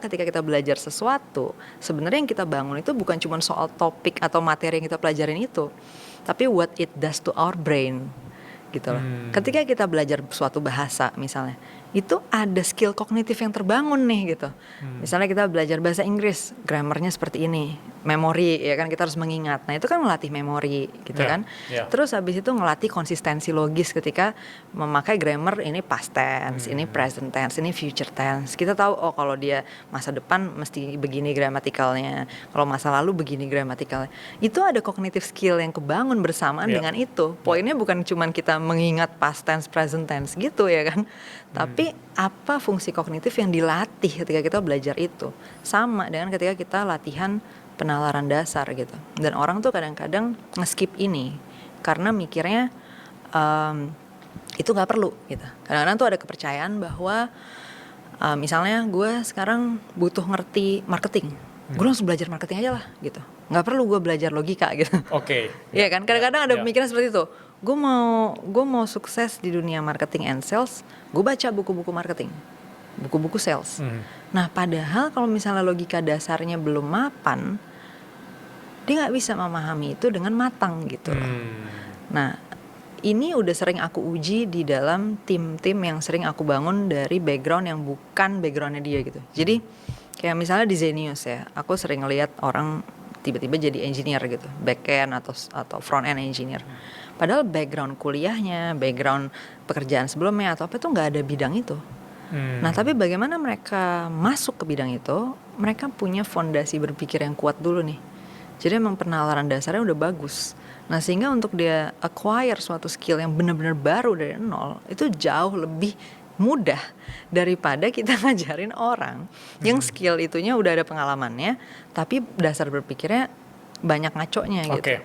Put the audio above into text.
ketika kita belajar sesuatu, sebenarnya yang kita bangun itu bukan cuma soal topik atau materi yang kita pelajarin itu, tapi what it does to our brain gitu loh. Ketika kita belajar suatu bahasa misalnya, itu ada skill kognitif yang terbangun nih gitu. Misalnya kita belajar bahasa Inggris, grammarnya seperti ini, memori ya kan, kita harus mengingat. Nah itu kan ngelatih memori gitu kan. Terus habis itu ngelatih konsistensi logis ketika memakai grammar, ini past tense, ini present tense, ini future tense. Kita tahu oh kalau dia masa depan mesti begini gramatikalnya, kalau masa lalu begini gramatikalnya. Itu ada kognitif skill yang kebangun bersamaan dengan itu. Poinnya bukan cuman kita mengingat past tense, present tense gitu ya kan. Tapi apa fungsi kognitif yang dilatih ketika kita belajar itu? Sama dengan ketika kita latihan penalaran dasar gitu. Dan orang tuh kadang-kadang nge-skip ini karena mikirnya itu gak perlu gitu. Kadang-kadang tuh ada kepercayaan bahwa misalnya gue sekarang butuh ngerti marketing, gue langsung belajar marketing aja lah gitu, nggak perlu gue belajar logika gitu. Iya kan, kadang-kadang ada pemikiran seperti itu. Gue mau sukses di dunia marketing and sales, gue baca buku-buku marketing, buku-buku sales. Nah padahal kalau misalnya logika dasarnya belum mapan, dia nggak bisa memahami itu dengan matang gitu. Nah ini udah sering aku uji di dalam tim-tim yang sering aku bangun dari background yang bukan backgroundnya dia gitu. Jadi kayak misalnya di Zenius ya, aku sering ngeliat orang tiba-tiba jadi engineer gitu, back end atau front end engineer. Padahal background kuliahnya, background pekerjaan sebelumnya atau apa itu nggak ada bidang itu. Nah tapi bagaimana mereka masuk ke bidang itu, mereka punya fondasi berpikir yang kuat dulu nih. Jadi emang penalaran dasarnya udah bagus. Nah sehingga untuk dia acquire suatu skill yang benar-benar baru dari nol, itu jauh lebih mudah daripada kita ngajarin orang yang skill itunya udah ada pengalamannya, tapi dasar berpikirnya banyak ngaconya gitu.